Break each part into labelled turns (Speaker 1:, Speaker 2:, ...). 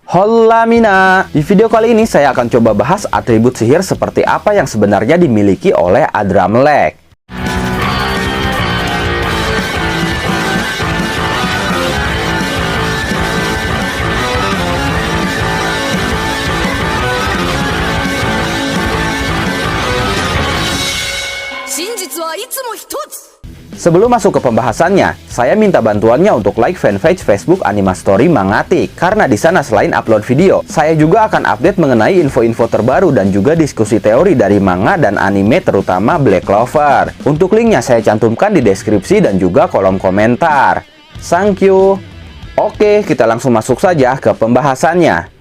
Speaker 1: Hola Mina, di video kali ini saya akan coba bahas atribut sihir seperti apa yang sebenarnya dimiliki oleh Adramelech. Sebelum masuk ke pembahasannya, saya minta bantuannya untuk like fanpage Facebook Animastory Mangatik. Karena di sana selain upload video, saya juga akan update mengenai info-info terbaru dan juga diskusi teori dari manga dan anime terutama Black Clover. Untuk linknya saya cantumkan di deskripsi dan juga kolom komentar. Thank you. Oke, kita langsung masuk saja ke pembahasannya.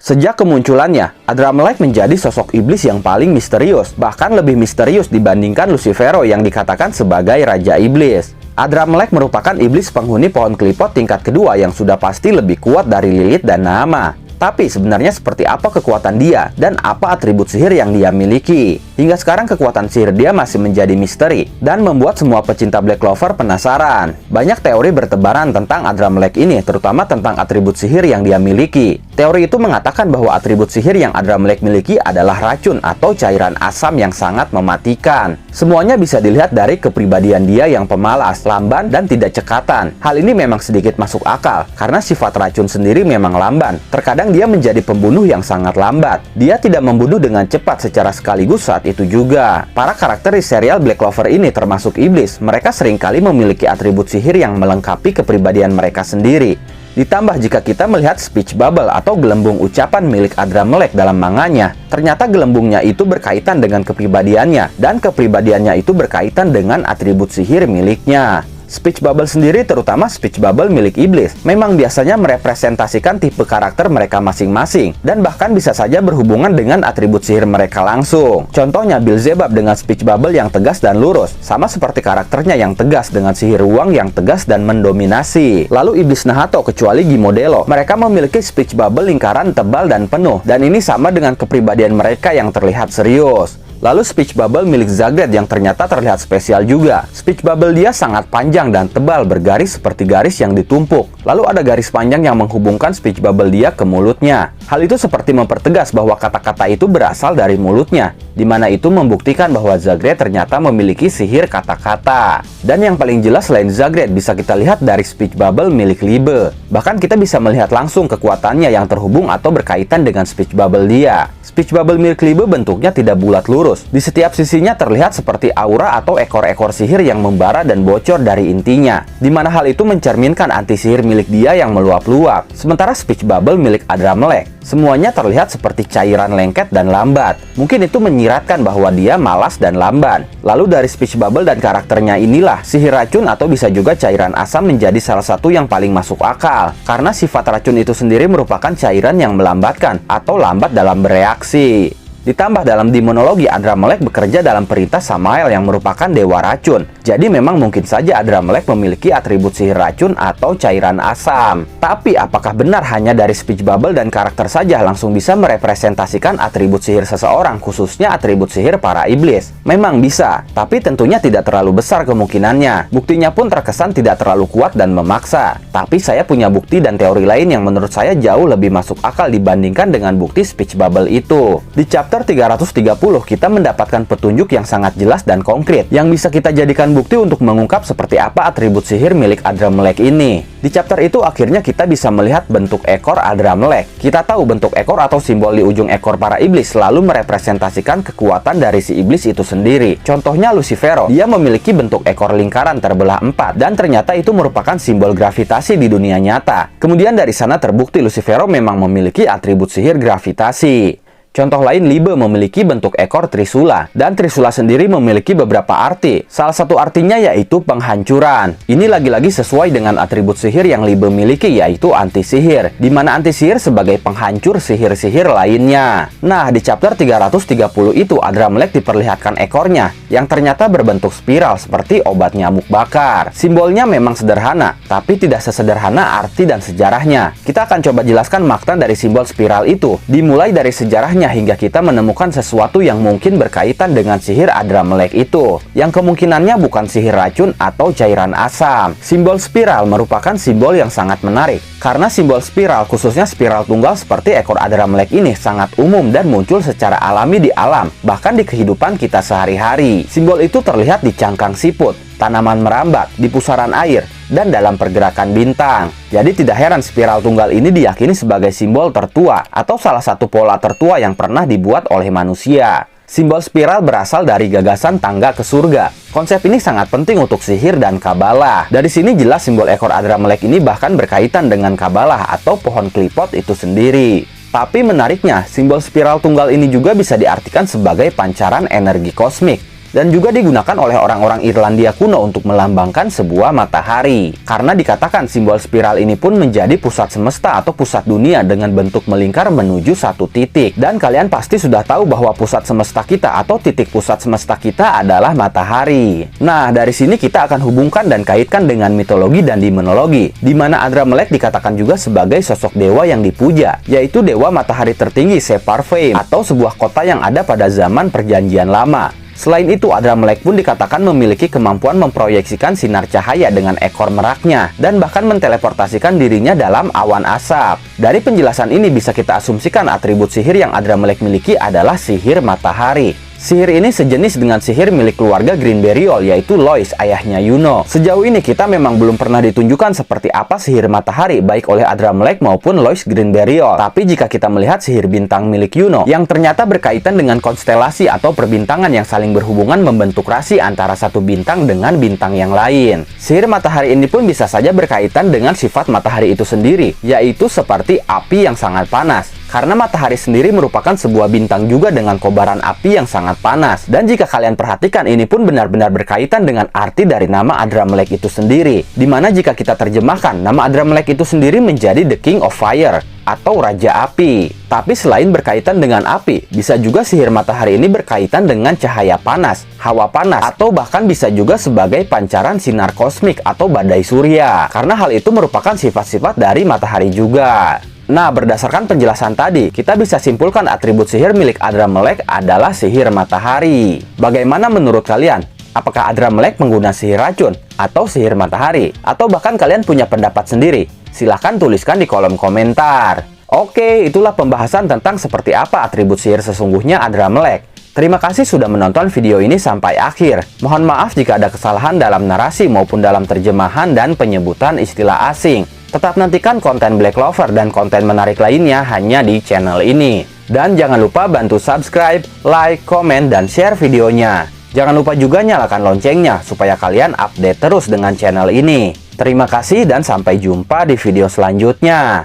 Speaker 1: Sejak kemunculannya, Adramelech menjadi sosok iblis yang paling misterius, bahkan lebih misterius dibandingkan Lucifero yang dikatakan sebagai Raja Iblis. Adramelech merupakan iblis penghuni pohon klipot tingkat kedua yang sudah pasti lebih kuat dari Lilith dan Naama. Tapi sebenarnya seperti apa kekuatan dia dan apa atribut sihir yang dia miliki? Hingga sekarang kekuatan sihir dia masih menjadi misteri dan membuat semua pecinta Black Clover penasaran. Banyak teori bertebaran tentang Adramelech ini, terutama tentang atribut sihir yang dia miliki. Teori itu mengatakan bahwa atribut sihir yang Adramelech miliki adalah racun atau cairan asam yang sangat mematikan. Semuanya bisa dilihat dari kepribadian dia yang pemalas, lamban, dan tidak cekatan. Hal ini memang sedikit masuk akal, karena sifat racun sendiri memang lamban. Terkadang dia menjadi pembunuh yang sangat lambat. Dia tidak membunuh dengan cepat secara sekaligus saat itu juga. Para karakter di serial Black Clover ini termasuk iblis. Mereka seringkali memiliki atribut sihir yang melengkapi kepribadian mereka sendiri. Ditambah jika kita melihat speech bubble atau gelembung ucapan milik Adramelech dalam manganya, ternyata gelembungnya itu berkaitan dengan kepribadiannya, dan kepribadiannya itu berkaitan dengan atribut sihir miliknya. Speech bubble sendiri, terutama speech bubble milik iblis, memang biasanya merepresentasikan tipe karakter mereka masing-masing, dan bahkan bisa saja berhubungan dengan atribut sihir mereka langsung. Contohnya Beelzebub dengan speech bubble yang tegas dan lurus, sama seperti karakternya yang tegas dengan sihir ruang yang tegas dan mendominasi. Lalu iblis Nahato kecuali Gimodelo, mereka memiliki speech bubble lingkaran tebal dan penuh, dan ini sama dengan kepribadian mereka yang terlihat serius. Lalu speech bubble milik Zagreed yang ternyata terlihat spesial juga. Speech bubble dia sangat panjang dan tebal, bergaris seperti garis yang ditumpuk. Lalu ada garis panjang yang menghubungkan speech bubble dia ke mulutnya. Hal itu seperti mempertegas bahwa kata-kata itu berasal dari mulutnya, di mana itu membuktikan bahwa Zagreed ternyata memiliki sihir kata-kata. Dan yang paling jelas selain Zagreed bisa kita lihat dari speech bubble milik Liebe. Bahkan kita bisa melihat langsung kekuatannya yang terhubung atau berkaitan dengan speech bubble dia. Speech bubble milik Liebe bentuknya tidak bulat lurus. Di setiap sisinya terlihat seperti aura atau ekor-ekor sihir yang membara dan bocor dari intinya, di mana hal itu mencerminkan anti sihir milik dia yang meluap-luap. Sementara speech bubble milik Adramelech, semuanya terlihat seperti cairan lengket dan lambat. Mungkin itu menyiratkan bahwa dia malas dan lamban. Lalu dari speech bubble dan karakternya inilah, sihir racun atau bisa juga cairan asam menjadi salah satu yang paling masuk akal. Karena sifat racun itu sendiri merupakan cairan yang melambatkan atau lambat dalam bereaksi. Ditambah dalam demonologi, Adramelech bekerja dalam perintah Samael yang merupakan dewa racun. Jadi memang mungkin saja Adramelech memiliki atribut sihir racun atau cairan asam. Tapi apakah benar hanya dari speech bubble dan karakter saja langsung bisa merepresentasikan atribut sihir seseorang, khususnya atribut sihir para iblis? Memang bisa, tapi tentunya tidak terlalu besar kemungkinannya. Buktinya pun terkesan tidak terlalu kuat dan memaksa. Tapi saya punya bukti dan teori lain yang menurut saya jauh lebih masuk akal dibandingkan dengan bukti speech bubble itu. Di chapter 330 kita mendapatkan petunjuk yang sangat jelas dan konkret yang bisa kita jadikan bukti untuk mengungkap seperti apa atribut sihir milik Adramelech ini. Di chapter itu akhirnya kita bisa melihat bentuk ekor Adramelech. Kita tahu bentuk ekor atau simbol di ujung ekor para iblis selalu merepresentasikan kekuatan dari si iblis itu sendiri. Contohnya Lucifero, dia memiliki bentuk ekor lingkaran terbelah 4 dan ternyata itu merupakan simbol gravitasi di dunia nyata. Kemudian dari sana terbukti Lucifero memang memiliki atribut sihir gravitasi. Contoh lain, Liebe memiliki bentuk ekor Trisula, dan Trisula sendiri memiliki beberapa arti. Salah satu artinya yaitu penghancuran. Ini lagi-lagi sesuai dengan atribut sihir yang Liebe miliki, yaitu anti-sihir, di mana anti-sihir sebagai penghancur sihir-sihir lainnya. Nah, di chapter 330 itu Adramelech diperlihatkan ekornya, yang ternyata berbentuk spiral seperti obat nyamuk bakar. Simbolnya memang sederhana, tapi tidak sesederhana arti dan sejarahnya. Kita akan coba jelaskan makna dari simbol spiral itu, dimulai dari sejarahnya mencarinya hingga kita menemukan sesuatu yang mungkin berkaitan dengan sihir Adramelech itu, yang kemungkinannya bukan sihir racun atau cairan asam. Simbol spiral merupakan simbol yang sangat menarik, karena simbol spiral, khususnya spiral tunggal seperti ekor Adramelech ini, sangat umum dan muncul secara alami di alam, bahkan di kehidupan kita sehari-hari. Simbol itu terlihat di cangkang siput, tanaman merambat, di pusaran air, dan dalam pergerakan bintang. Jadi tidak heran spiral tunggal ini diyakini sebagai simbol tertua atau salah satu pola tertua yang pernah dibuat oleh manusia. Simbol spiral berasal dari gagasan tangga ke surga. Konsep ini sangat penting untuk sihir dan kabalah. Dari sini jelas simbol ekor Adramelech ini bahkan berkaitan dengan kabalah atau pohon klipot itu sendiri. Tapi menariknya, simbol spiral tunggal ini juga bisa diartikan sebagai pancaran energi kosmik, dan juga digunakan oleh orang-orang Irlandia kuno untuk melambangkan sebuah matahari. Karena dikatakan simbol spiral ini pun menjadi pusat semesta atau pusat dunia dengan bentuk melingkar menuju satu titik. Dan kalian pasti sudah tahu bahwa pusat semesta kita atau titik pusat semesta kita adalah matahari. Nah, dari sini kita akan hubungkan dan kaitkan dengan mitologi dan demonologi, di mana Adramelech dikatakan juga sebagai sosok dewa yang dipuja, yaitu dewa matahari tertinggi Sepharvaim, atau sebuah kota yang ada pada zaman Perjanjian Lama. Selain itu, Adramelech pun dikatakan memiliki kemampuan memproyeksikan sinar cahaya dengan ekor meraknya, dan bahkan menteleportasikan dirinya dalam awan asap. Dari penjelasan ini bisa kita asumsikan atribut sihir yang Adramelech miliki adalah sihir matahari. Sihir ini sejenis dengan sihir milik keluarga Greenberiol, yaitu Lois, ayahnya Yuno. Sejauh ini kita memang belum pernah ditunjukkan seperti apa sihir matahari, baik oleh Adramelech maupun Lois Greenberiol. Tapi jika kita melihat sihir bintang milik Yuno, yang ternyata berkaitan dengan konstelasi atau perbintangan yang saling berhubungan membentuk rasi antara satu bintang dengan bintang yang lain. Sihir matahari ini pun bisa saja berkaitan dengan sifat matahari itu sendiri, yaitu seperti api yang sangat panas. Karena matahari sendiri merupakan sebuah bintang juga dengan kobaran api yang sangat panas. Dan jika kalian perhatikan, ini pun benar-benar berkaitan dengan arti dari nama Adramelech itu sendiri. Dimana jika kita terjemahkan, nama Adramelech itu sendiri menjadi The King of Fire, atau Raja Api. Tapi selain berkaitan dengan api, bisa juga sihir matahari ini berkaitan dengan cahaya panas, hawa panas, atau bahkan bisa juga sebagai pancaran sinar kosmik atau badai surya. Karena hal itu merupakan sifat-sifat dari matahari juga. Nah, berdasarkan penjelasan tadi, kita bisa simpulkan atribut sihir milik Adramelech adalah sihir matahari. Bagaimana menurut kalian? Apakah Adramelech menggunakan sihir racun atau sihir matahari? Atau bahkan kalian punya pendapat sendiri? Silahkan tuliskan di kolom komentar. Oke, itulah pembahasan tentang seperti apa atribut sihir sesungguhnya Adramelech. Terima kasih sudah menonton video ini sampai akhir. Mohon maaf jika ada kesalahan dalam narasi maupun dalam terjemahan dan penyebutan istilah asing. Tetap nantikan konten Black Clover dan konten menarik lainnya hanya di channel ini. Dan jangan lupa bantu subscribe, like, komen, dan share videonya. Jangan lupa juga nyalakan loncengnya supaya kalian update terus dengan channel ini. Terima kasih dan sampai jumpa di video selanjutnya.